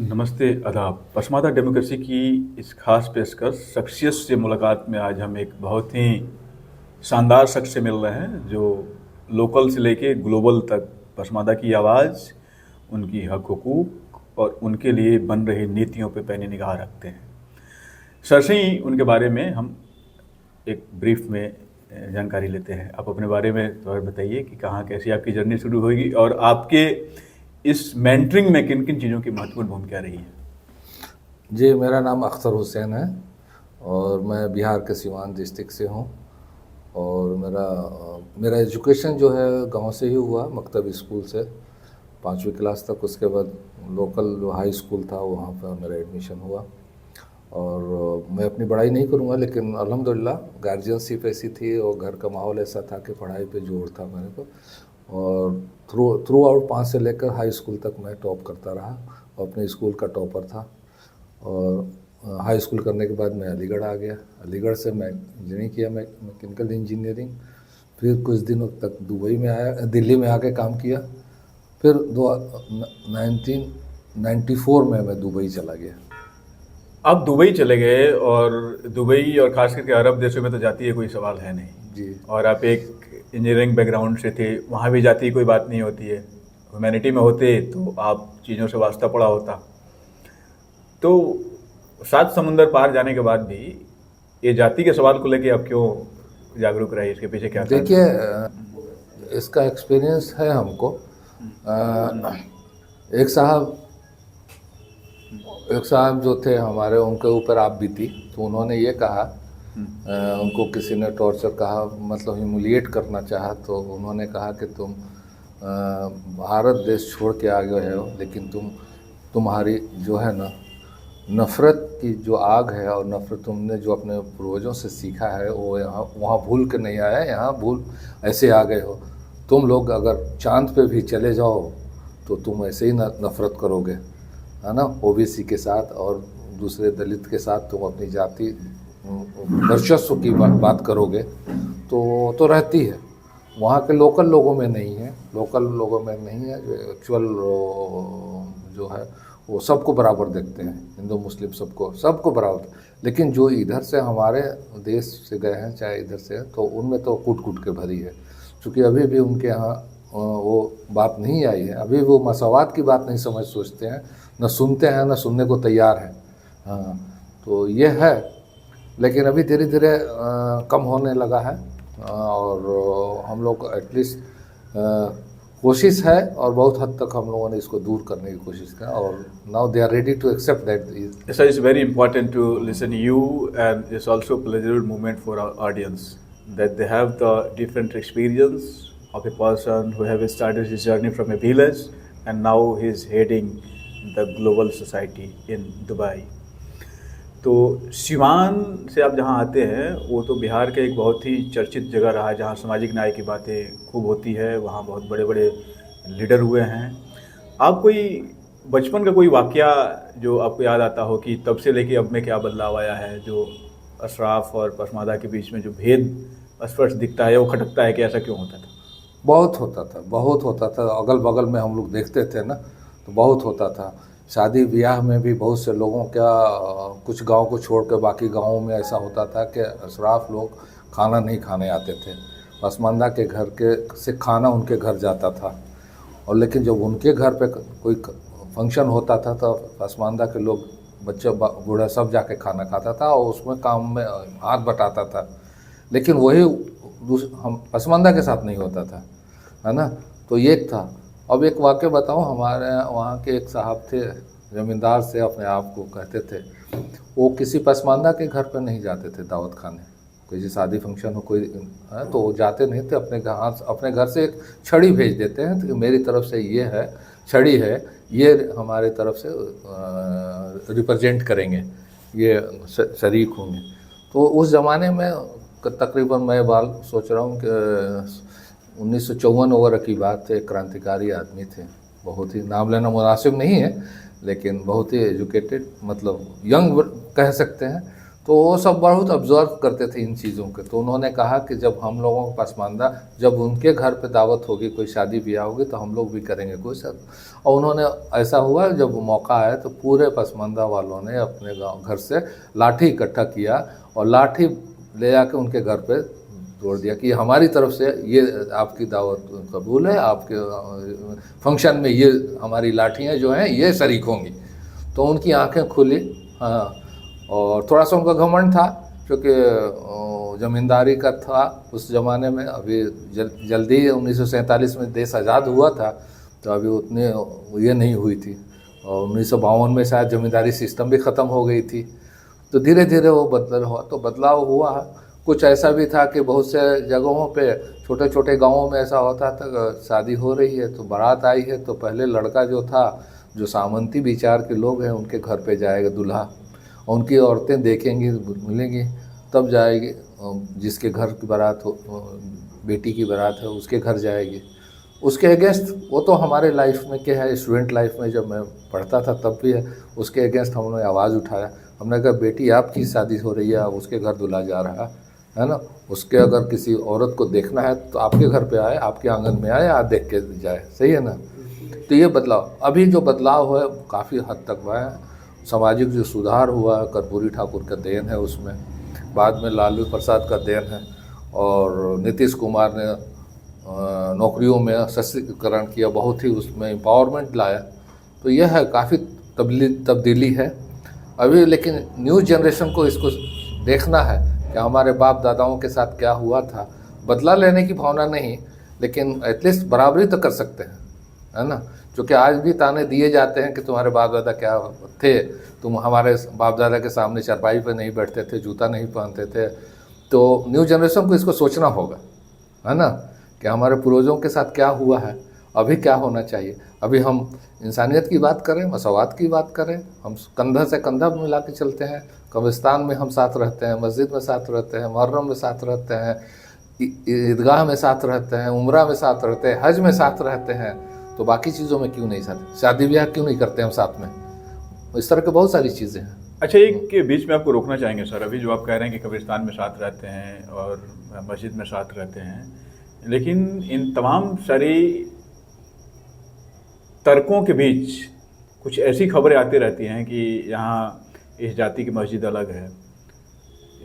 नमस्ते, आदाब। पसमादा डेमोक्रेसी की इस खास पेशकश शख्सियत से मुलाकात में आज हम एक बहुत ही शानदार शख्स से मिल रहे हैं जो लोकल से लेके ग्लोबल तक पसमादा की आवाज़, उनकी हक हुकूक और उनके लिए बन रही नीतियों पे पैनी निगाह रखते हैं। सरसरी ही उनके बारे में हम एक ब्रीफ में जानकारी लेते हैं। आप अपने बारे में थोड़ा बताइए कि कहाँ कैसी आपकी जर्नी शुरू होगी और आपके इस मेंटरिंग में किन किन चीज़ों की महत्वपूर्ण भूमिका रही है। जी, मेरा नाम अख्तर हुसैन है और मैं बिहार के सिवान डिस्ट्रिक्ट से हूँ। और मेरा एजुकेशन जो है गांव से ही हुआ, मकतब स्कूल से 5वीं क्लास तक। उसके बाद लोकल जो हाई स्कूल था वहाँ पर मेरा एडमिशन हुआ। और मैं अपनी पढ़ाई नहीं करूँगा, लेकिन अल्हम्दुलिल्लाह गार्जियनशिप ऐसी थी और घर का माहौल ऐसा था कि पढ़ाई पे जोर था मेरे को। और थ्रू आउट 5 से लेकर हाई स्कूल तक मैं टॉप करता रहा और अपने स्कूल का टॉपर था। और हाई स्कूल करने के बाद मैं अलीगढ़ आ गया। अलीगढ़ से मैं इंजीनियरिंग किया, मैं मैकेनिकल इंजीनियरिंग। फिर कुछ दिनों तक दुबई में आया, दिल्ली में आके काम किया। फिर 1994 में मैं दुबई चला गया। आप दुबई चले गए और दुबई और खास करके अरब देशों में तो जाती है कोई सवाल है नहीं। जी और आप एक इंजीनियरिंग बैकग्राउंड से थे, वहाँ भी जाती कोई बात नहीं होती है। ह्यूमैनिटी में होते तो आप चीज़ों से वास्ता पड़ा होता। तो 7 समुंदर पार जाने के बाद भी ये जाति के सवाल को लेके आप क्यों जागरूक रहे, इसके पीछे क्या कारण देखिए, था? इसका एक्सपीरियंस है हमको। अ, एक साहब एक साहब जो थे हमारे, उनके ऊपर आप बीती, तो उन्होंने ये कहा, उनको किसी ने टॉर्चर कहा, मतलब ह्यूमिलिएट करना चाहा। तो उन्होंने कहा कि तुम भारत देश छोड़ के आ गए हो, लेकिन तुम्हारी जो है ना नफ़रत की जो आग है और नफ़रत तुमने जो अपने पूर्वजों से सीखा है वो यहाँ वहाँ भूल के नहीं आया, यहाँ भूल ऐसे आ गए हो। तुम लोग अगर चांद पे भी चले जाओ तो तुम ऐसे ही नफ़रत करोगे, है ना। ओबीसी के साथ और दूसरे दलित के साथ तुम अपनी जाति वर्चस्व की बात करोगे तो रहती है। वहाँ के लोकल लोगों में नहीं है, जो एक्चुअल जो है वो सबको बराबर देखते हैं, हिंदू मुस्लिम सबको बराबर। लेकिन जो इधर से हमारे देश से गए हैं, चाहे इधर से हैं, तो उनमें तो कूट कूट के भरी है। क्योंकि अभी भी उनके यहाँ वो बात नहीं आई है, अभी वो मसावात की बात नहीं सोचते हैं, न सुनते हैं, न सुनने को तैयार हैं। हाँ, तो ये है। लेकिन अभी धीरे धीरे कम होने लगा है। और हम लोग एटलीस्ट कोशिश है और बहुत हद तक हम लोगों ने इसको दूर करने की कोशिश की। और now they are ready to accept that. So it's very important to listen to you, and it's also a pleasurable moment for our audience that they have the different experience of a person who have started his journey from a village and now he's heading the global society in Dubai. तो सिवान से आप जहाँ आते हैं वो तो बिहार के एक बहुत ही चर्चित जगह रहा है जहाँ सामाजिक न्याय की बातें खूब होती है, वहाँ बहुत बड़े बड़े लीडर हुए हैं। आप कोई बचपन का कोई वाकया जो आपको याद आता हो कि तब से लेके अब में क्या बदलाव आया है, जो अशराफ और पसमादा के बीच में जो भेद स्पष्ट दिखता है, वो खटकता है कि ऐसा क्यों होता था? बहुत होता था। अगल बगल में हम लोग देखते थे ना, तो बहुत होता था। शादी ब्याह में भी बहुत से लोगों का कुछ गांव को छोड़ कर बाकी गांवों में ऐसा होता था कि अशराफ लोग खाना नहीं खाने आते थे। पसमानदा के घर के से खाना उनके घर जाता था। और लेकिन जब उनके घर पे कोई फंक्शन होता था तो पसमानदा के लोग, बच्चे बूढ़ा सब जाके खाना खाता था और उसमें काम में हाथ बटाता था। लेकिन वही हम पसमानदा के साथ नहीं होता था, है ना। तो ये था। अब एक वाक़या बताऊं, हमारे वहाँ के एक साहब थे, ज़मींदार से अपने आप को कहते थे। वो किसी पसमानदा के घर पर नहीं जाते थे दावत खाने। कोई शादी फंक्शन हो कोई है तो वो जाते नहीं थे। अपने घर से एक छड़ी भेज देते हैं तो मेरी तरफ से ये है, छड़ी है, ये हमारे तरफ से रिप्रेजेंट करेंगे, ये शरीक होंगे। तो उस ज़माने में तकरीबन मैं सोच रहा हूँ कि 1954 वगैरह की बात है। क्रांतिकारी आदमी थे, बहुत ही, नाम लेना मुनासिब नहीं है, लेकिन बहुत ही एजुकेटेड, मतलब यंग कह सकते हैं। तो वो सब बहुत ऑब्जर्व करते थे इन चीज़ों के। तो उन्होंने कहा कि जब हम लोगों को पसमानदा, जब उनके घर पे दावत होगी, कोई शादी ब्याह होगी, तो हम लोग भी करेंगे कोई सब। और उन्होंने, ऐसा हुआ जब मौका आया तो पूरे पसमानदा वालों ने अपने गाँव घर से लाठी इकट्ठा किया और लाठी ले आके उनके घर पे तोड़ दिया कि हमारी तरफ से ये आपकी दावत कबूल है, आपके फंक्शन में ये हमारी लाठियाँ जो हैं ये शरीक होंगी। तो उनकी आंखें खुली। हाँ, और थोड़ा सा उनका घमंड था क्योंकि ज़मींदारी का था उस ज़माने में। अभी जल्दी 1947 में देश आज़ाद हुआ था, तो अभी उतने ये नहीं हुई थी। और 1952 में शायद ज़मींदारी सिस्टम भी ख़त्म हो गई थी। तो धीरे धीरे वो बदलाव हुआ। तो बदलाव हुआ, कुछ ऐसा भी था कि बहुत से जगहों पे, छोटे छोटे गांवों में ऐसा होता था, शादी हो रही है तो बारात आई है तो पहले लड़का जो था, जो सामंती विचार के लोग हैं, उनके घर पे जाएगा दूल्हा, उनकी औरतें देखेंगी, मिलेंगी, तब जाएगी। जिसके घर की बारात हो, बेटी की बारात है, उसके घर जाएगी। उसके अगेंस्ट, वो तो हमारे लाइफ में क्या है, स्टूडेंट लाइफ में जब मैं पढ़ता था तब भी है, उसके अगेंस्ट हमने आवाज़ उठाया। हमने कहा बेटी आपकी शादी हो रही है, आप उसके घर दूल्हा जा रहा है ना, उसके अगर किसी औरत को देखना है तो आपके घर पे आए, आपके आंगन में आए, आप देख के जाए, सही है ना। तो ये बदलाव, अभी जो बदलाव हुआ काफ़ी हद तक हुआ है। सामाजिक जो सुधार हुआ है, कर्पूरी ठाकुर का देन है उसमें, बाद में लालू प्रसाद का देन है, और नीतीश कुमार ने नौकरियों में सशक्तिकरण किया, बहुत ही उसमें एम्पावरमेंट लाया। तो यह है, काफ़ी तब्दीली है अभी। लेकिन न्यू जनरेशन को इसको देखना है कि हमारे बाप दादाओं के साथ क्या हुआ था। बदला लेने की भावना नहीं, लेकिन एटलीस्ट बराबरी तो कर सकते हैं, है ना। क्योंकि आज भी ताने दिए जाते हैं कि तुम्हारे बाप दादा क्या थे, तुम हमारे बाप दादा के सामने चारपाई पे नहीं बैठते थे, जूता नहीं पहनते थे। तो न्यू जनरेशन को इसको सोचना होगा, है ना, कि हमारे पूर्वजों के साथ क्या हुआ है, अभी क्या होना चाहिए। अभी हम इंसानियत की बात करें, मसवात की बात करें, हम कंधा से कंधा मिला के चलते हैं। कब्रिस्तान में हम साथ रहते हैं, मस्जिद में साथ रहते हैं, मुहर्रम में साथ रहते हैं, ईदगाह में साथ रहते हैं, उम्रा में साथ रहते हैं, हज में साथ रहते हैं। तो बाकी चीज़ों में क्यों नहीं साथ, शादी ब्याह क्यों नहीं करते हम साथ में। इस तरह की बहुत सारी चीज़ें हैं। अच्छा, एक के बीच में आपको रोकना चाहेंगे सर। अभी जो आप कह रहे हैं कि कब्रिस्तान में साथ रहते हैं और मस्जिद में साथ रहते हैं, लेकिन इन तमाम सारी तर्कों के बीच कुछ ऐसी खबरें आती रहती हैं कि यहाँ इस जाति की मस्जिद अलग है,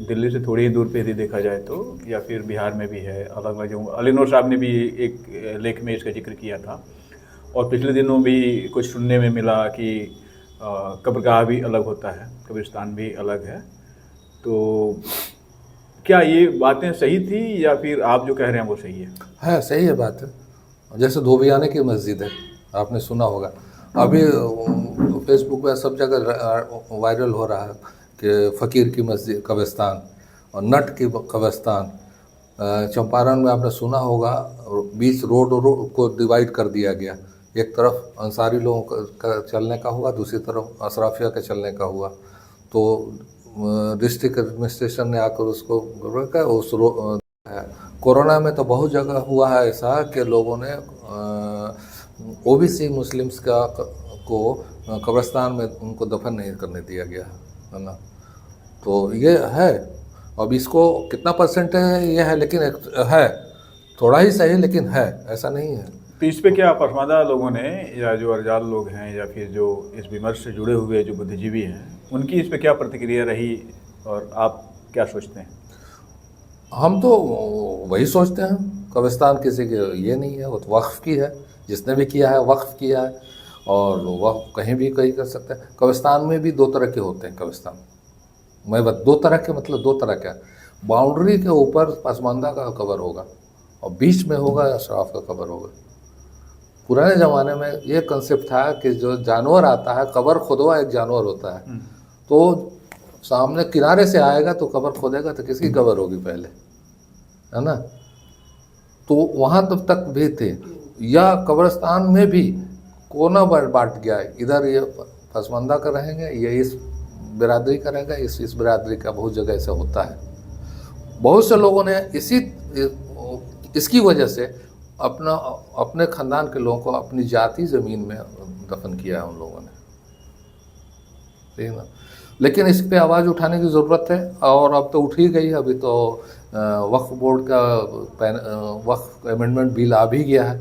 दिल्ली से थोड़ी ही दूर पे यदि देखा जाए तो, या फिर बिहार में भी है अलग अलग जगह। अलीनूर साहब ने भी एक लेख में इसका जिक्र किया था, और पिछले दिनों भी कुछ सुनने में मिला कि कब्रगाह भी अलग होता है, कब्रिस्तान भी अलग है। तो क्या ये बातें सही थी, या फिर आप जो कह रहे हैं वो सही है? सही है बात है। जैसे धोबियाने की मस्जिद है, आपने सुना होगा, अभी फेसबुक पे सब जगह वायरल हो रहा है कि फ़कीर की मस्जिद कब्रिस्तान और नट की कब्रिस्तान। चंपारण में आपने सुना होगा, बीच रोड को डिवाइड कर दिया गया। एक तरफ अंसारी लोगों का चलने का हुआ, दूसरी तरफ अशराफिया का चलने का हुआ। तो डिस्ट्रिक्ट एडमिनिस्ट्रेशन ने आकर उसको रोका। उस कोरोना में तो बहुत जगह हुआ है ऐसा कि लोगों ने ओबीसी मुस्लिम्स को कब्रिस्तान में उनको दफन नहीं करने दिया गया, है ना। तो ये है। अब इसको कितना परसेंट है ये है, लेकिन है थोड़ा ही सही, लेकिन है, ऐसा नहीं है। तो इस पे क्या पसमानदा लोगों ने, या जो अर्जाल लोग हैं, या फिर जो इस विमर्श से जुड़े हुए जो बुद्धिजीवी हैं, उनकी इस पे क्या प्रतिक्रिया रही, और आप क्या सोचते हैं? हम तो वही सोचते हैं, कब्रिस्तान किसी के ये नहीं है, वो तो वक्फ़ की है। जिसने भी किया है वक्फ़ किया है, और वह कहीं भी कहीं कर सकते हैं। कब्रिस्तान में भी दो तरह के होते हैं। कब्रिस्तान मैं दो तरह के, मतलब दो तरह का, बाउंड्री के ऊपर पसमानदा का कबर होगा और बीच में होगा अशराफ का कबर होगा। पुराने ज़माने में ये कंसेप्ट था कि जो जानवर आता है, कबर खुदवा एक जानवर होता है, तो सामने किनारे से आएगा तो कबर खोदेगा, तो किसकी कबर होगी पहले, है ना। तो वहाँ तक भी थे। या कब्रिस्तान में भी कोना बांट गया है, इधर ये पसमानदा का रहेंगे, ये इस बिरादरी का रहेगा, इस बिरादरी का। बहुत जगह ऐसा होता है। बहुत से लोगों ने इसकी वजह से अपने ख़ानदान के लोगों को अपनी जाति ज़मीन में दफन किया है उन लोगों ने। ठीक है ना। लेकिन इस पे आवाज़ उठाने की ज़रूरत है, और अब तो उठ ही गई। अभी तो वक्फ बोर्ड का वक्फ अमेंडमेंट बिल आ भी गया है,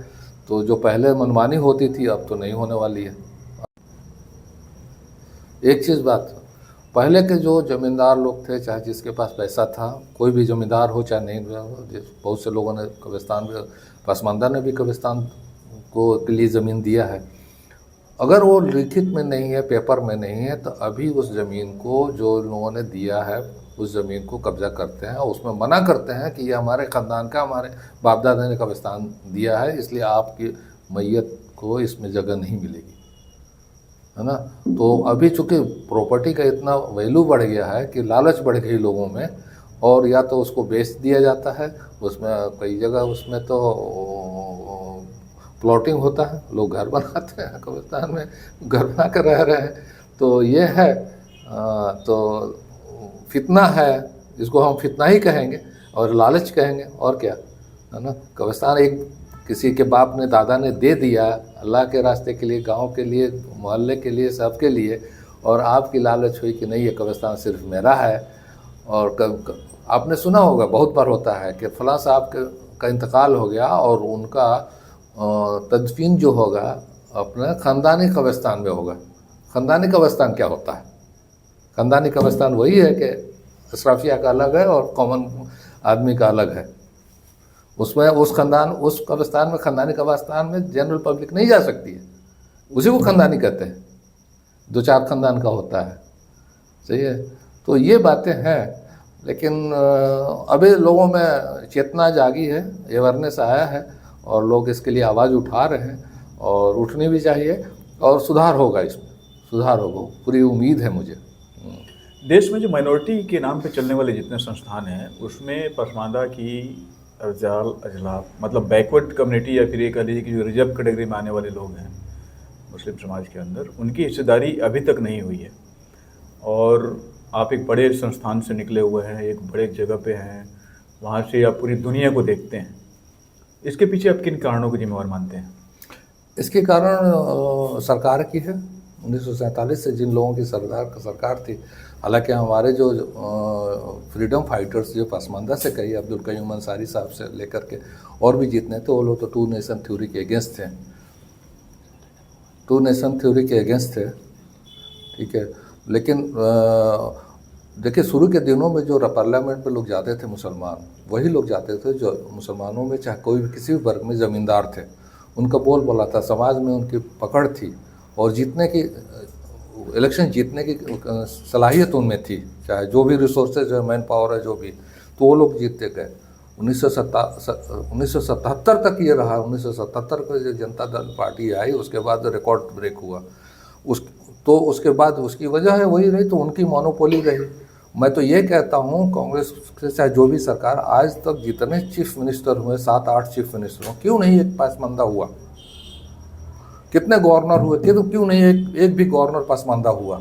तो जो पहले मनमानी होती थी अब तो नहीं होने वाली है। एक चीज़ बात, पहले के जो ज़मींदार लोग थे, चाहे जिसके पास पैसा था, कोई भी ज़मींदार हो चाहे नहीं हो, बहुत से लोगों ने कब्रिस्तान भी, पसमानदा ने भी कब्रिस्तान को के लिए ज़मीन दिया है। अगर वो लिखित में नहीं है, पेपर में नहीं है, तो अभी उस ज़मीन को जो लोगों ने दिया है उस ज़मीन को कब्जा करते हैं और उसमें मना करते हैं कि ये हमारे ख़ानदान का, हमारे बाप दादा ने कब्रिस्तान दिया है, इसलिए आपकी मैयत को इसमें जगह नहीं मिलेगी, है ना। तो अभी चूँकि प्रॉपर्टी का इतना वैल्यू बढ़ गया है कि लालच बढ़ गई लोगों में, और या तो उसको बेच दिया जाता है, उसमें कई जगह उसमें तो प्लॉटिंग होता है, लोग घर बनाते हैं कब्रिस्तान में, घर बना कर रह रहे हैं। तो ये है, तो फितना है, इसको हम फितना ही कहेंगे और लालच कहेंगे, और क्या, है ना। कब्रिस्तान एक किसी के बाप ने, दादा ने दे दिया अल्लाह के रास्ते के लिए, गांव के लिए, मोहल्ले के लिए, सबके लिए, और आपकी लालच हुई कि नहीं ये कब्रिस्तान सिर्फ मेरा है। और आपने सुना होगा, बहुत बार होता है कि फलां साहब का इंतकाल हो गया और उनका तदफीन जो होगा अपने ख़ानदानी कब्रिस्तान में होगा। ख़ानदानी कब्रिस्तान क्या होता है? ख़ानदानी कब्रिस्तान वही है कि अशराफिया का अलग है और कॉमन आदमी का अलग है। उसमें उस कब्रिस्तान में, ख़ानदानी कब्रिस्तान में जनरल पब्लिक नहीं जा सकती है, उसी को ख़ानदानी कहते हैं। 2-4 ख़ानदान का होता है, सही है। तो ये बातें हैं, लेकिन अभी लोगों में चेतना जागी है, अवेयरनेस आया है, और लोग इसके लिए आवाज़ उठा रहे हैं, और उठनी भी चाहिए, और सुधार होगा, इसमें सुधार होगा, पूरी उम्मीद है मुझे। देश में जो माइनॉरिटी के नाम पे चलने वाले जितने संस्थान हैं, उसमें पसमानदा की अरजाल अजलाब, मतलब बैकवर्ड कम्युनिटी, या फिर ये कह लीजिए कि जो रिजर्व कैटेगरी में आने वाले लोग हैं मुस्लिम समाज के अंदर, उनकी हिस्सेदारी अभी तक नहीं हुई है। और आप एक बड़े संस्थान से निकले हुए हैं, एक बड़े जगह पे हैं, वहाँ से आप पूरी दुनिया को देखते हैं, इसके पीछे आप किन कारणों को जिम्मेवार मानते हैं? इसके कारण सरकार की है। 1947 से जिन लोगों की सरकार थी, हालांकि हमारे जो फ्रीडम फाइटर्स जो पसमानदा से कही, अब्दुल कयूम अंसारी साहब से लेकर के और भी जितने थे, वो लोग तो 2 नेशन थ्योरी के अगेंस्ट थे, 2 नेशन थ्योरी के अगेंस्ट थे, ठीक है। लेकिन देखिए, शुरू के दिनों में जो पार्लियामेंट में लोग जाते थे मुसलमान, वही लोग जाते थे जो मुसलमानों में चाहे कोई भी किसी भी वर्ग में ज़मींदार थे, उनका बोल बोला था, समाज में उनकी पकड़ थी, और जीतने की, इलेक्शन जीतने की सलाहियत उनमें थी, चाहे जो भी रिसोर्सेज है, मैन पावर है, जो भी, तो वो लोग जीतते गए। 1977 तक ये रहा। 1977 को जो जनता दल पार्टी आई, उसके बाद रिकॉर्ड ब्रेक हुआ, उसके बाद उसकी वजह है वही रही, तो उनकी मोनोपोली रही। मैं तो ये कहता हूँ, कांग्रेस से चाहे जो भी सरकार, आज तक जितने चीफ मिनिस्टर हुए, 7-8 चीफ मिनिस्टर, क्यों नहीं एक पसमानदा हुआ? कितने गवर्नर हुए, क्यों नहीं एक भी गवर्नर पसमानदा हुआ?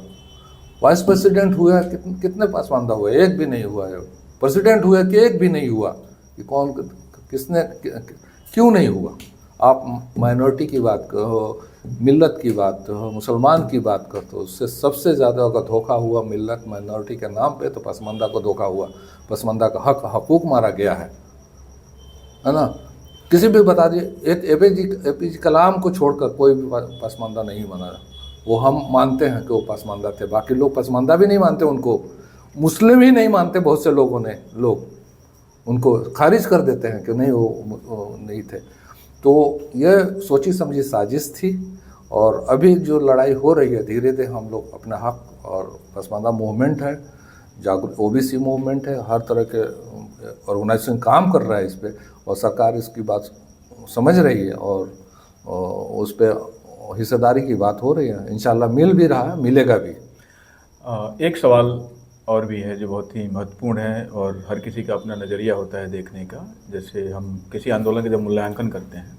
वाइस प्रेसिडेंट हुआ, कितने पसमानदा हुए? एक भी नहीं हुआ है। प्रेसिडेंट हुए कि एक भी नहीं हुआ? कि कौन, किसने, क्यों नहीं हुआ? आप माइनॉरिटी की बात करो, मिल्लत की बात करो, मुसलमान की बात करते हो, उससे सबसे ज़्यादा अगर धोखा हुआ मिल्लत माइनॉरिटी के नाम पे, तो पसमानदा को धोखा हुआ। पसमानदा का हकूक़ मारा गया है ना। किसी भी बता दिए, एक एपीजे कलाम को छोड़कर कोई भी पसमानदा नहीं बना। वो हम मानते हैं कि वो पसमानदा थे, बाकी लोग पसमानदा भी नहीं मानते उनको, मुस्लिम ही नहीं मानते, बहुत से लोगों ने उनको खारिज कर देते हैं कि नहीं वो नहीं थे। तो ये सोची समझी साजिश थी, और अभी जो लड़ाई हो रही है, धीरे धीरे हम लोग अपना हक, और पसमानदा मूवमेंट है, जागरूक ओबीसी मूवमेंट है, हर तरह के ऑर्गेनाइजेशन काम कर रहा है इस पर, और सरकार इसकी बात समझ रही है, और उस पर हिस्सेदारी की बात हो रही है। इंशाल्लाह मिल भी रहा है, मिलेगा भी। एक सवाल और भी है जो बहुत ही महत्वपूर्ण है, और हर किसी का अपना नज़रिया होता है देखने का। जैसे हम किसी आंदोलन का जब मूल्यांकन करते हैं,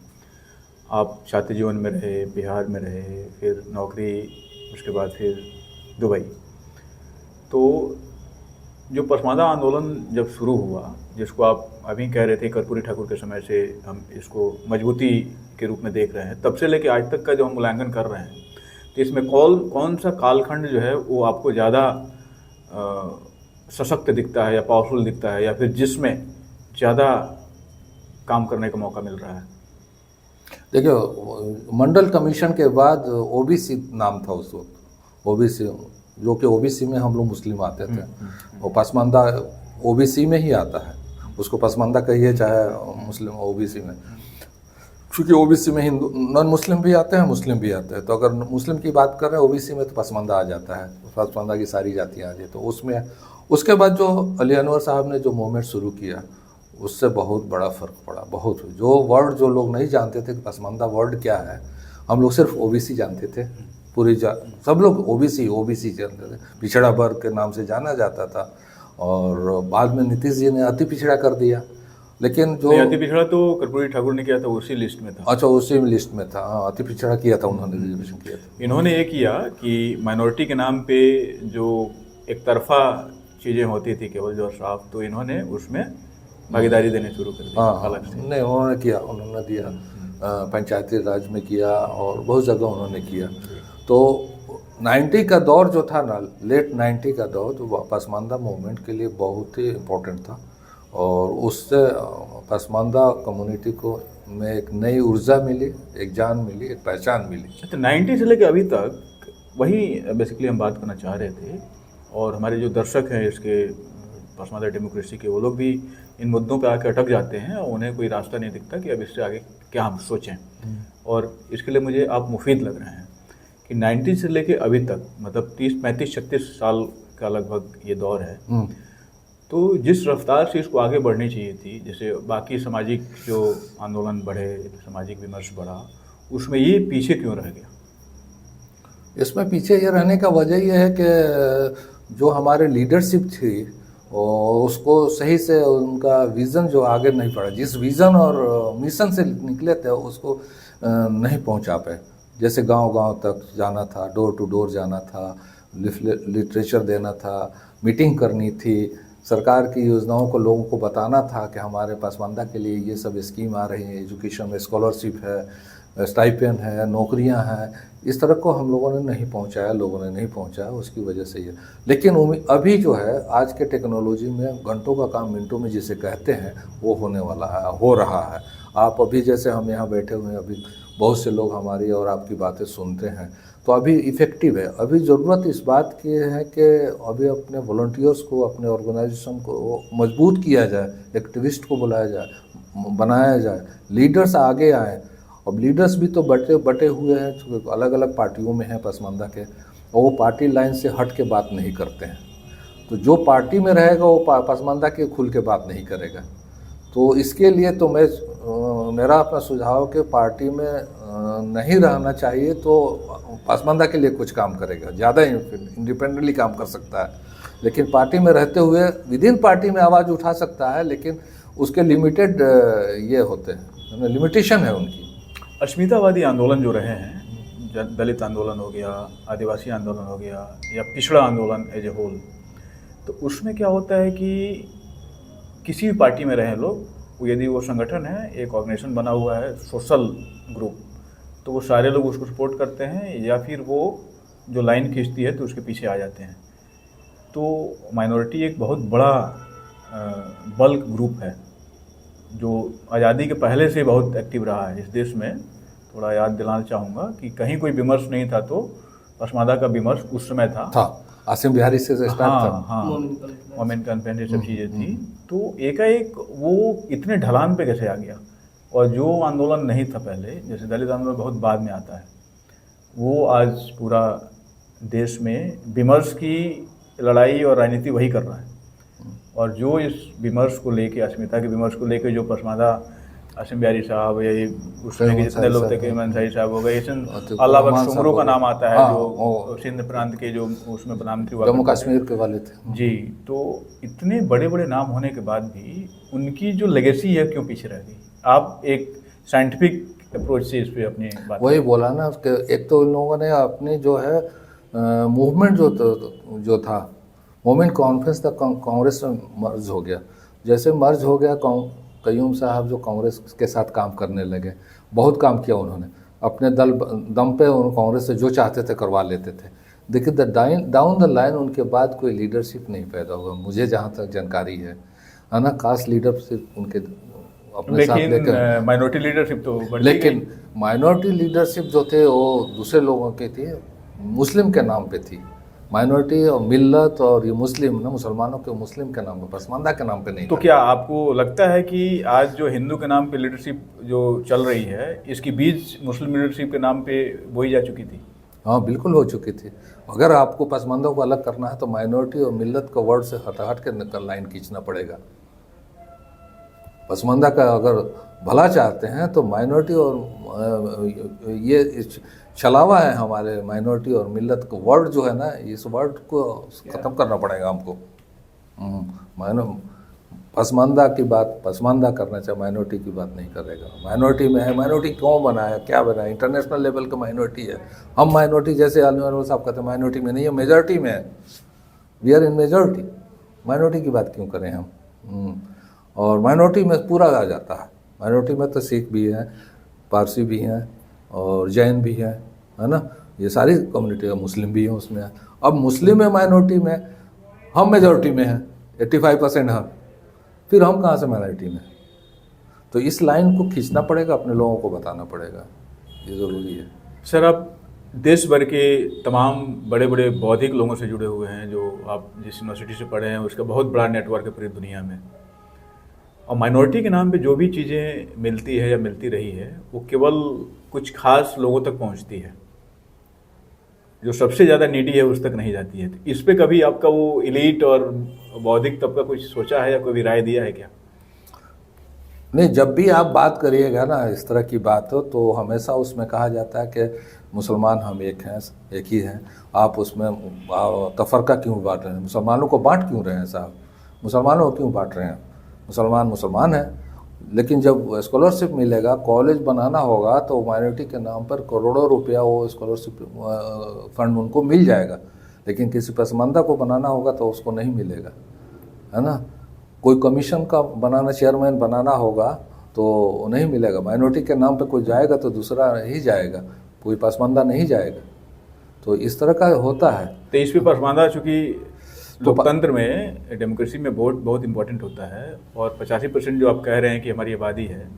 आप छात्र जीवन में रहे, बिहार में रहे, फिर नौकरी, उसके बाद फिर दुबई, तो जो पसमानदा आंदोलन जब शुरू हुआ, जिसको आप अभी कह रहे थे कर्पूरी ठाकुर के समय से हम इसको मजबूती के रूप में देख रहे हैं, तब से लेकर आज तक का जो हम मूल्यांकन कर रहे हैं, तो इसमें कौन सा कालखंड जो है वो आपको ज़्यादा सशक्त दिखता है या पावरफुल दिखता है, या फिर जिसमें ज़्यादा काम करने का मौका मिल रहा है? देखिए, मंडल कमीशन के बाद ओबीसी नाम था उस वक्त, ओबीसी, जो कि ओबीसी में हम लोग मुस्लिम आते थे, और पसमानदा ओबीसी में ही आता है, उसको पसमानदा कहिए चाहे मुस्लिम, ओबीसी में, क्योंकि ओबीसी में हिंदू नॉन मुस्लिम भी आते हैं, मुस्लिम भी आते हैं। तो अगर मुस्लिम की बात कर रहे हैं ओबीसी में, तो पसमानदा आ जाता है, पसमानदा की सारी जातियाँ आ जाती, तो उसमें उसके बाद जो अली अनवर साहब ने जो मूवमेंट शुरू किया, उससे बहुत बड़ा फ़र्क पड़ा। बहुत, जो वर्ड जो लोग नहीं जानते थे कि पसमानदा वर्ड क्या है, हम लोग सिर्फ ओबीसी जानते थे, सब लोग ओबीसी जानते थे, पिछड़ा वर्ग के नाम से जाना जाता था। और बाद में नीतीश जी ने अति पिछड़ा कर दिया, लेकिन जो अति पिछड़ा तो कर्पूरी ठाकुर ने किया था, उसी लिस्ट में था। अच्छा, उसी लिस्ट में था, हाँ, अति पिछड़ा किया था उन्होंने, रिजर्वेशन किया था। इन्होंने ये किया कि माइनॉरिटी के नाम पे जो एक तरफा चीज़ें होती थी केवल जो अशराफ, तो इन्होंने उसमें भागीदारी देने शुरू कर दी। हाँ, अलग से नहीं, उन्होंने किया, उन्होंने दिया, पंचायती राज में किया और बहुत जगह उन्होंने किया। तो 90 का दौर जो था ना, लेट 90 का दौर, जो पसमानदा मूवमेंट के लिए बहुत ही इम्पोर्टेंट था, और उससे पसमानदा कम्युनिटी को में एक नई ऊर्जा मिली, एक जान मिली, एक पहचान मिली। तो 90 से लेकर अभी तक वही बेसिकली हम बात करना चाह रहे थे, और हमारे जो दर्शक हैं इसके पसमानदा डेमोक्रेसी के, वो लोग भी इन मुद्दों पे आके अटक जाते हैं और उन्हें कोई रास्ता नहीं दिखता कि अब इससे आगे क्या हम सोचें। और इसके लिए मुझे आप मुफीद लग रहे हैं कि 90 से लेके अभी तक, मतलब 30, 35, 36 साल का लगभग ये दौर है, तो जिस रफ्तार से इसको आगे बढ़नी चाहिए थी, जैसे बाकी सामाजिक जो आंदोलन बढ़े, सामाजिक विमर्श बढ़ा, उसमें ये पीछे क्यों रह गया? इसमें पीछे ये रहने का वजह ये है कि जो हमारे लीडरशिप थी, और उसको सही से उनका विज़न जो आगे नहीं बढ़ा, जिस विज़न और मिशन से निकले थे उसको नहीं पहुंचा पाए। जैसे गांव-गांव तक जाना था, डोर टू डोर जाना था, लिटरेचर देना था, मीटिंग करनी थी, सरकार की योजनाओं को लोगों को बताना था कि हमारे पसमानदा के लिए ये सब स्कीम आ रही है, एजुकेशन में स्कॉलरशिप है, स्टाइपेंड है, नौकरियां हैं, इस तरह को हम लोगों ने नहीं पहुंचाया, लोगों ने नहीं पहुंचाया, उसकी वजह से ये। लेकिन अभी जो है, आज के टेक्नोलॉजी में घंटों का काम मिनटों में जिसे कहते हैं, वो होने वाला है, हो रहा है। आप अभी जैसे हम यहाँ बैठे हुए हैं, अभी बहुत से लोग हमारी और आपकी बातें सुनते हैं, तो अभी इफ़ेक्टिव है। अभी ज़रूरत इस बात की है कि अभी अपने वॉलंटियर्स को, अपने ऑर्गेनाइजेशन को मजबूत किया जाए, एक्टिविस्ट को बुलाया जाए, बनाया जाए, लीडर्स आगे आएँ। अब लीडर्स भी तो बटे हुए हैं, अलग अलग पार्टियों में हैं पसमानदा के, और वो पार्टी लाइन से हट के बात नहीं करते हैं। तो जो पार्टी में रहेगा वो पसमानदा के खुल के बात नहीं करेगा। तो इसके लिए तो मेरा अपना सुझाव कि पार्टी में नहीं रहना चाहिए, तो पसमानदा के लिए कुछ काम करेगा, ज़्यादा इंडिपेंडेंटली काम कर सकता है, लेकिन पार्टी में रहते हुए विद इन पार्टी में आवाज़ उठा सकता है, लेकिन उसके लिमिटेड ये होते हैं, लिमिटेशन है उनकी। अस्मितावादी आंदोलन जो रहे हैं, दलित आंदोलन हो गया, आदिवासी आंदोलन हो गया, या पिछड़ा आंदोलन एज ए होल, तो उसमें क्या होता है कि किसी भी पार्टी में रहे लोग, यदि वो संगठन है, एक ऑर्गेनाइजेशन बना हुआ है, सोशल ग्रुप, तो वो सारे लोग उसको सपोर्ट करते हैं, या फिर वो जो लाइन खींचती है तो उसके पीछे आ जाते हैं। तो माइनॉरिटी एक बहुत बड़ा बल्क ग्रुप है जो आज़ादी के पहले से बहुत एक्टिव रहा है इस देश में। थोड़ा याद दिलाना चाहूँगा कि कहीं कोई विमर्श नहीं था, तो पसमानदा का विमर्श उस समय था। आसिम बिहारी से स्टार्ट था, हाँ, मोमेंट कन्वेंट, ये सब चीज़ें थी। तो एकाएक वो इतने ढलान पे कैसे आ गया? और जो आंदोलन नहीं था पहले, जैसे दलित आंदोलन बहुत बाद में आता है, वो आज पूरा देश में विमर्श की लड़ाई और राजनीति वही कर रहा है। और जो इस विमर्श को लेके, अस्मिता के विमर्श को लेके, जो पसमानदा, आसिम बिहारी साहब, या उसमें जितने लोग थे, इमरान शाही साहब हो गए, अल्लाह बख्श शुमरू का नाम आता है, जो सिंध प्रांत के जो उसमें प्रधानमंत्री, जम्मू कश्मीर के वाले थे जी। तो इतने बड़े बड़े नाम होने के बाद भी उनकी जो लेगेसी है क्यों पीछे रह गई? आप एक साइंटिफिक अप्रोच से इस पर अपनी बात, वही बोला ना, एक तो उन लोगों ने अपनी जो है मूवमेंट जो था, मूवमेंट कॉन्फ्रेंस तक कांग्रेस में मर्ज हो गया। जैसे मर्ज हो गया, कयूम साहब जो कांग्रेस के साथ काम करने लगे, बहुत काम किया उन्होंने, अपने दम पे उन कांग्रेस से जो चाहते थे करवा लेते थे। देखिए डाउन द लाइन उनके बाद कोई लीडरशिप नहीं पैदा हुआ, मुझे जहाँ तक जानकारी है ना। कास्ट लीडरशिप उनके अपने साथ लेकिन लेकर, माइनॉरिटी लीडरशिप तो बढ़ती लेकिन गई। माइनॉरिटी लीडरशिप जो थे वो दूसरे लोगों की थी, मुस्लिम के नाम पे थी। माइनॉरिटी और मिल्लत और ये मुस्लिम ना, मुसलमानों के मुस्लिम के नाम पे, पसमानदा के नाम पे नहीं तो था। क्या आपको लगता है कि आज जो हिंदू के नाम पे लीडरशिप जो चल रही है, इसकी बीज मुस्लिम लीडरशिप के नाम पे बोई जा चुकी थी? हाँ बिल्कुल हो चुकी थी। अगर आपको पसमानदों को अलग करना है तो माइनॉरिटी और मिल्लत का वर्ड से हट के लाइन खींचना पड़ेगा। पसमानदा का अगर भला चाहते हैं तो माइनॉरिटी और ये छलावा है हमारे माइनॉरिटी और मिल्लत का वर्ड जो है ना, इस वर्ड को ख़त्म करना पड़ेगा हमको। पसमानदा की बात पसमानदा करना चाहिए, माइनॉरिटी की बात नहीं करेगा। माइनॉरिटी में है, माइनॉरिटी क्यों बना है, क्या बना है, इंटरनेशनल लेवल का माइनॉरिटी है। हम माइनॉरिटी जैसे आलम साहब कहते हैं माइनॉरिटी में नहीं है, मेजॉरिटी में है। We are in majority, minority की बात क्यों करें हम। और माइनॉरिटी में पूरा आ जाता है। माइनॉरिटी में तो सिख भी हैं, पारसी भी हैं और जैन भी हैं, है ना। ये सारी कम्युनिटी है, मुस्लिम भी हैं उसमें। अब मुस्लिम है माइनॉरिटी में, हम मेजॉरिटी में हैं, 85% हैं, फिर हम कहाँ से माइनॉरिटी में। तो इस लाइन को खींचना पड़ेगा, अपने लोगों को बताना पड़ेगा, ये ज़रूरी है। सर, आप देश भर के तमाम बड़े बड़े बौद्धिक लोगों से जुड़े हुए हैं, जो आप जिस यूनिवर्सिटी से पढ़े हैं उसका बहुत बड़ा नेटवर्क है पूरी दुनिया में। और माइनॉरिटी के नाम पे जो भी चीज़ें मिलती है या मिलती रही है, वो केवल कुछ खास लोगों तक पहुंचती है, जो सबसे ज़्यादा नीडी है उस तक नहीं जाती है। तो इस पे कभी आपका वो इलीट और बौद्धिक तबका कुछ सोचा है या कोई राय दिया है क्या? नहीं, जब भी आप बात करिएगा ना इस तरह की बात हो तो हमेशा उसमें कहा जाता है कि मुसलमान हम एक हैं, एक ही हैं। आप उसमें तफरका क्यों बांट रहे हैं, मुसलमानों को बांट क्यों रहे हैं साहब, मुसलमानों को क्यों बांट रहे हैं। मुसलमान मुसलमान है, लेकिन जब स्कॉलरशिप मिलेगा, कॉलेज बनाना होगा तो माइनॉरिटी के नाम पर करोड़ों रुपया वो स्कॉलरशिप फंड उनको मिल जाएगा। लेकिन किसी पसमानदा को बनाना होगा तो उसको नहीं मिलेगा, है ना। कोई कमीशन का बनाना, चेयरमैन बनाना होगा तो नहीं मिलेगा। माइनॉरिटी के नाम पे कोई जाएगा तो दूसरा ही जाएगा, कोई पसमानदा नहीं जाएगा। तो इस तरह का होता है। तो इस पे पसमानदा, चूँकि लोकतंत्र में, डेमोक्रेसी में वोट बहुत इंपॉर्टेंट होता है, और 85% जो आप कह रहे हैं कि हमारी आबादी है,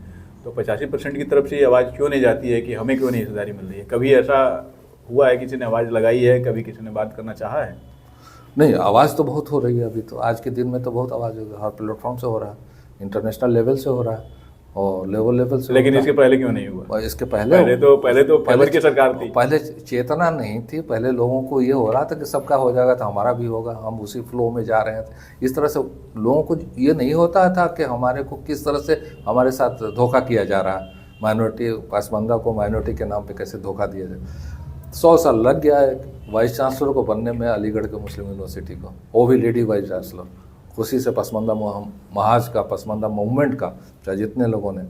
तो 85% की तरफ से ये आवाज़ क्यों नहीं जाती है कि हमें क्यों नहीं हिस्सेदारी मिल रही है? कभी ऐसा हुआ है, किसी ने आवाज़ लगाई है, कभी किसी ने बात करना चाहा है? नहीं, आवाज़ तो बहुत हो रही है अभी तो, आज के दिन में तो बहुत आवाज़ हो रही है, हर प्लेटफॉर्म से हो रहा है, इंटरनेशनल लेवल से हो रहा है और लेवल से। लेकिन इसके पहले क्यों नहीं हुआ? और इसके पहले तो फेवर की सरकार थी। पहले चेतना नहीं थी, पहले लोगों को ये हो रहा था कि सबका हो जाएगा तो हमारा भी होगा, हम उसी फ्लो में जा रहे थे। इस तरह से लोगों को ये नहीं होता था कि हमारे को किस तरह से हमारे साथ धोखा किया जा रहा है, माइनॉरिटी पसमानदा को माइनॉरिटी के नाम पे कैसे धोखा दिया जाए। 100 साल लग गया है वाइस चांसलर को बनने में, अलीगढ़ के मुस्लिम यूनिवर्सिटी को, वो भी लेडी वाइस चांसलर। खुशी से पसमानदा महाज का, पसमानदा मूवमेंट का, चाहे जितने लोगों ने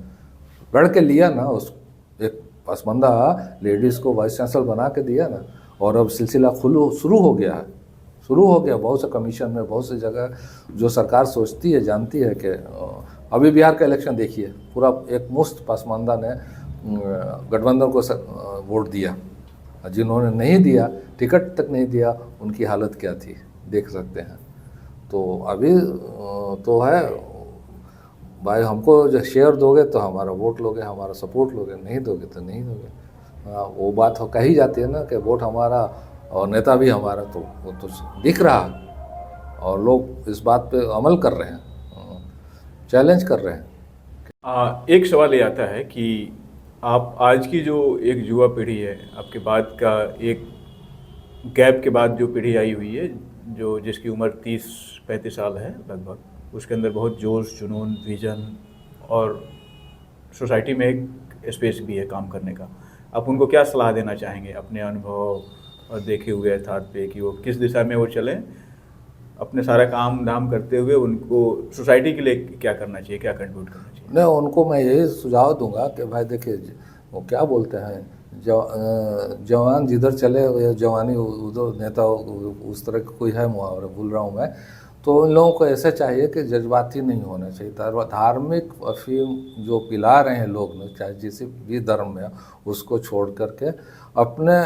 लड़ के लिया ना, उस एक पसमानदा लेडीज़ को वाइस चांसलर बना के दिया ना। और अब सिलसिला शुरू हो गया है, शुरू हो गया बहुत से कमीशन में, बहुत सी जगह जो सरकार सोचती है, जानती है कि अभी बिहार का इलेक्शन देखिए, पूरा एक मुश्त पसमानदा ने गठबंधन को वोट दिया, जिन्होंने नहीं दिया, टिकट तक नहीं दिया, उनकी हालत क्या थी देख सकते हैं। तो अभी तो है भाई, हमको जो शेयर दोगे तो हमारा वोट लोगे, हमारा सपोर्ट लोगे, नहीं दोगे तो नहीं दोगे। वो बात कही जाती है ना कि वोट हमारा और नेता भी हमारा, तो वो तो दिख रहा है और लोग इस बात पे अमल कर रहे हैं, चैलेंज कर रहे हैं। एक सवाल ये आता है कि आप आज की जो एक युवा पीढ़ी है, आपके बाद का एक गैप के बाद जो पीढ़ी आई हुई है, जो जिसकी उम्र 30-35 साल है लगभग, उसके अंदर बहुत जोश, जुनून, विजन और सोसाइटी में एक स्पेस भी है काम करने का। आप उनको क्या सलाह देना चाहेंगे अपने अनुभव और देखे हुए यथार्थ पे, कि वो किस दिशा में वो चलें, अपने सारा काम धाम करते हुए उनको सोसाइटी के लिए क्या करना चाहिए, क्या कंट्रीब्यूट करना चाहिए? नहीं, उनको मैं यही सुझाव दूंगा कि भाई देखिए, वो क्या बोलते हैं, जवान जिधर चले या जवानी उधर नेता, उस तरह का कोई है मुहावरा, भूल रहा हूँ मैं। तो तो इन लोगों को ऐसे चाहिए कि जज्बाती नहीं होना चाहिए। धार्मिक अफीम जो पिला रहे हैं लोग, चाहे जिस भी धर्म में, उसको छोड़ करके अपने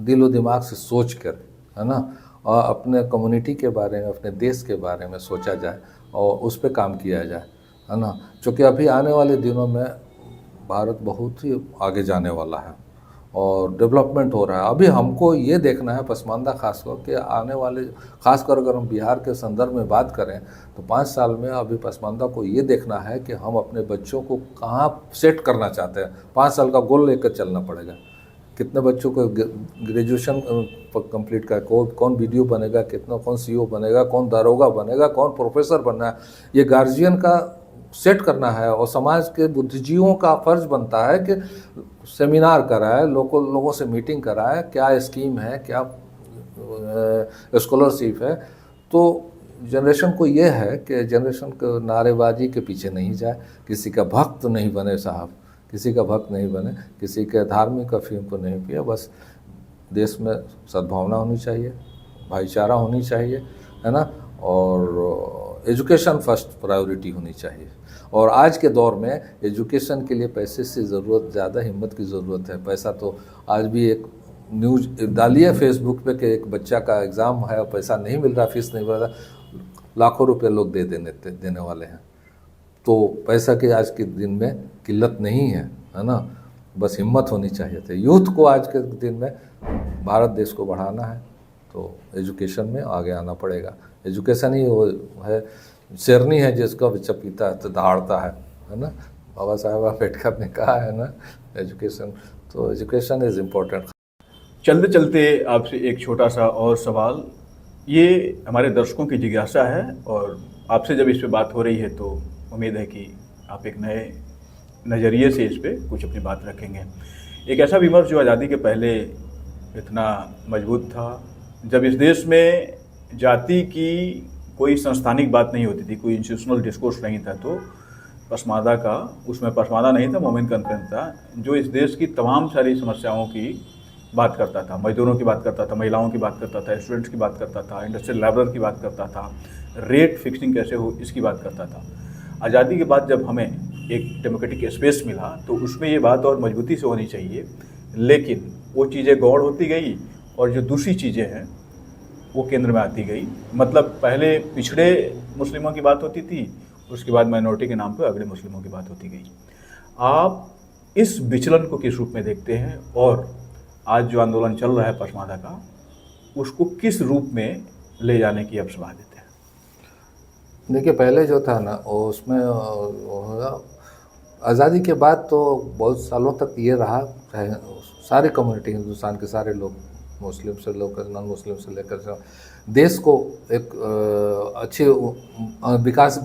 दिलो दिमाग से सोच कर, है ना, और अपने कम्युनिटी के बारे में, अपने देश के बारे में सोचा जाए और उस पर काम किया जाए, है ना। क्योंकि अभी आने वाले दिनों में भारत बहुत ही आगे जाने वाला है और डेवलपमेंट हो रहा है। अभी हमको ये देखना है, पसमानदा खासकर कि आने वाले, खासकर अगर हम बिहार के संदर्भ में बात करें तो 5 साल में अभी पसमानदा को ये देखना है कि हम अपने बच्चों को कहाँ सेट करना चाहते हैं। 5 साल का गोल लेकर चलना पड़ेगा। कितने बच्चों को ग्रेजुएशन कंप्लीट का, कौन वीडियो बनेगा, कितना कौन सीईओ बनेगा, कौन दारोगा बनेगा, कौन प्रोफेसर बनना है, ये गार्जियन का सेट करना है। और समाज के बुद्धिजीवियों का फर्ज बनता है कि सेमिनार कराए, लोगों से मीटिंग कराए, क्या स्कीम है, क्या स्कॉलरशिप है। तो जनरेशन को ये है कि जनरेशन को नारेबाजी के पीछे नहीं जाए, किसी का भक्त नहीं बने साहब, किसी का भक्त नहीं बने, किसी के धार्मिक अफीम को नहीं पिए। बस देश में सद्भावना होनी चाहिए, भाईचारा होनी चाहिए, है ना, और एजुकेशन फर्स्ट प्रायोरिटी होनी चाहिए। और आज के दौर में एजुकेशन के लिए पैसे से ज़रूरत ज़्यादा हिम्मत की ज़रूरत है। पैसा तो आज भी एक न्यूज़ डालिए फेसबुक पे कि एक बच्चा का एग्ज़ाम है और पैसा नहीं मिल रहा, फीस नहीं मिल रहा, लाखों रुपए लोग देने वाले हैं। तो पैसा के आज के दिन में किल्लत नहीं है, है ना। बस हिम्मत होनी चाहिए थे। यूथ को आज के दिन में भारत देश को बढ़ाना है तो एजुकेशन में आगे आना पड़ेगा। एजुकेशन ही वो है, शेरनी है जिसका बच्चा पीता है तो दहाड़ता है ना। बाबा साहेब अम्बेडकर ने कहा है ना, एजुकेशन, तो एजुकेशन इज़ इम्पोर्टेंट। चलते चलते आपसे एक छोटा सा और सवाल, ये हमारे दर्शकों की जिज्ञासा है और आपसे जब इस पे बात हो रही है तो उम्मीद है कि आप एक नए नज़रिए से इस पे कुछ अपनी बात रखेंगे। एक ऐसा विमर्श जो आज़ादी के पहले इतना मजबूत था, जब इस देश में जाति की कोई संस्थानिक बात नहीं होती थी, कोई इंस्टीट्यूशनल डिस्कोर्स नहीं था, तो पसमानदा का, उसमें पसमानदा नहीं था, मोमिन कॉन्फ्रेंस था, जो इस देश की तमाम सारी समस्याओं की बात करता था। मजदूरों की बात करता था, महिलाओं की बात करता था, स्टूडेंट्स की बात करता था, इंडस्ट्रियल लेबर की बात करता था, रेट फिक्सिंग कैसे हो इसकी बात करता था। आज़ादी के बाद जब हमें एक डेमोक्रेटिक स्पेस मिला तो उसमें ये बात और मजबूती से होनी चाहिए, लेकिन वो चीज़ें गौड़ होती गई और जो दूसरी चीज़ें हैं वो केंद्र में आती गई। मतलब पहले पिछड़े मुस्लिमों की बात होती थी, उसके बाद माइनॉरिटी के नाम पर अगले मुस्लिमों की बात होती गई। आप इस विचलन को किस रूप में देखते हैं और आज जो आंदोलन चल रहा है पसमानदा का, उसको किस रूप में ले जाने की आप सलाह देते हैं? देखिए, पहले जो था ना उसमें आज़ादी के बाद तो बहुत सालों तक ये रहा, चाहे सारे कम्युनिटी, हिंदुस्तान के सारे लोग, मुस्लिम से लेकर नॉन मुस्लिम से लेकर, देश को एक अच्छे विकास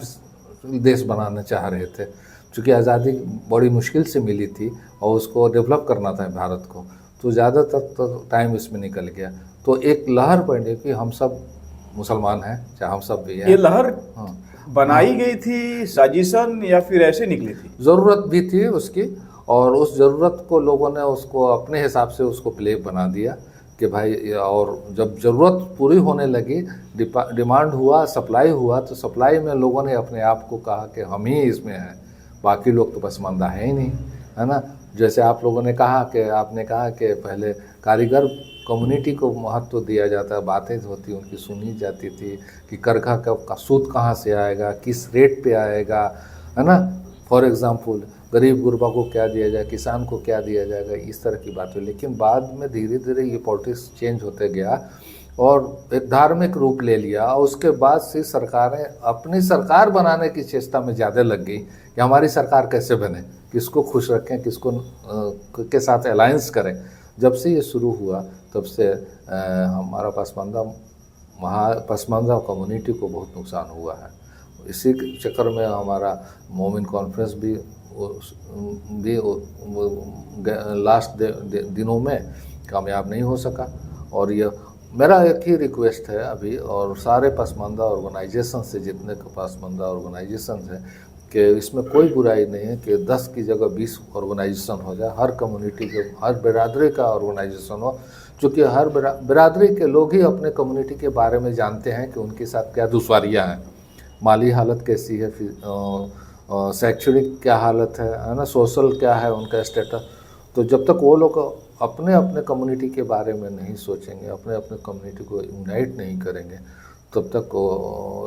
देश बनाना चाह रहे थे। क्योंकि आज़ादी बड़ी मुश्किल से मिली थी और उसको डेवलप करना था भारत को, तो ज़्यादातर तो टाइम इसमें निकल गया। तो एक लहर पड़ी कि हम सब मुसलमान हैं, चाहे हम सब भी हैं। ये लहर बनाई गई थी साजिशन या फिर ऐसे निकली थी? ज़रूरत भी थी उसकी, और उस ज़रूरत को लोगों ने उसको अपने हिसाब से उसको प्ले बना दिया कि भाई, और जब ज़रूरत पूरी होने लगी, डिमांड हुआ, सप्लाई हुआ, तो सप्लाई में लोगों ने अपने आप को कहा कि हम ही इसमें हैं, बाकी लोग तो पसमानदा है ही नहीं, है ना। जैसे आप लोगों ने कहा कि आपने कहा कि पहले कारीगर कम्युनिटी को महत्व दिया जाता, बातें होती उनकी सुनी जाती थी कि करघा का सूद कहाँ से आएगा, किस रेट पे आएगा, है ना। फॉर एग्ज़ाम्पल गरीब गुरबा को क्या दिया जाए, किसान को क्या दिया जाएगा, इस तरह की बात हुई। लेकिन बाद में धीरे धीरे ये पॉलिटिक्स चेंज होते गया और एक धार्मिक रूप ले लिया। और उसके बाद से सरकारें अपनी सरकार बनाने की चेष्टा में ज़्यादा लग गई कि हमारी सरकार कैसे बने, किसको खुश रखें, किसको के साथ अलायंस करें। जब से ये शुरू हुआ तब से हमारा पसमानदा कम्युनिटी को बहुत नुकसान हुआ है। इसी चक्कर में हमारा मोमिन कॉन्फ्रेंस भी लास्ट दिनों में कामयाब नहीं हो सका। और ये मेरा एक ही रिक्वेस्ट है अभी, और सारे पसमानदा ऑर्गेनाइजेशन से, जितने पसमानदा ऑर्गेनाइजेशन है, कि इसमें कोई बुराई नहीं है कि 10 की जगह 20 ऑर्गेनाइजेशन हो जाए, हर कम्युनिटी के, हर बिरादरी का ऑर्गेनाइजेशन हो, चूँकि हर बिरादरी के लोग ही अपने कम्युनिटी के बारे में जानते हैं कि उनके साथ क्या दुश्वारियाँ हैं, माली हालत कैसी है, शैक्षणिक क्या हालत है ना, सोशल क्या है उनका स्टेटस। तो जब तक वो लोग अपने अपने कम्युनिटी के बारे में नहीं सोचेंगे, अपने अपने कम्युनिटी को यूनाइट नहीं करेंगे, तब तक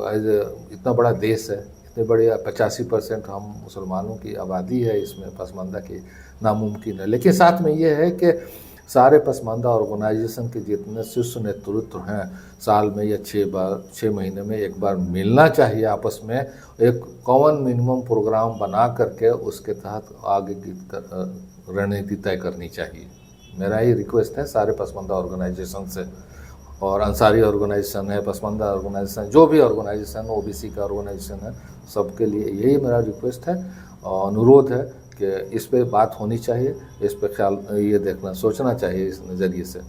एज इतना बड़ा देश है, इतने बड़े 85% हम मुसलमानों की आबादी है, इसमें पसमानदा की नामुमकिन है। लेकिन साथ में ये है कि सारे पसमानदा ऑर्गेनाइजेशन के जितने शीर्ष नेतृत्व हैं, साल में या 6 महीने में एक बार मिलना चाहिए, आपस में एक कॉमन मिनिमम प्रोग्राम बना करके उसके तहत आगे की रणनीति तय करनी चाहिए। मेरा ही रिक्वेस्ट है सारे पसमानदा ऑर्गेनाइजेशन से, और अंसारी ऑर्गेनाइजेशन है, पसमानदा ऑर्गेनाइजेशन, जो भी ऑर्गेनाइजेशन, ओबीसी का ऑर्गेनाइजेशन है, सबके लिए यही मेरा रिक्वेस्ट है और अनुरोध है कि इस पे बात होनी चाहिए, इस पे ख्याल ये देखना सोचना चाहिए इस नज़रिए से।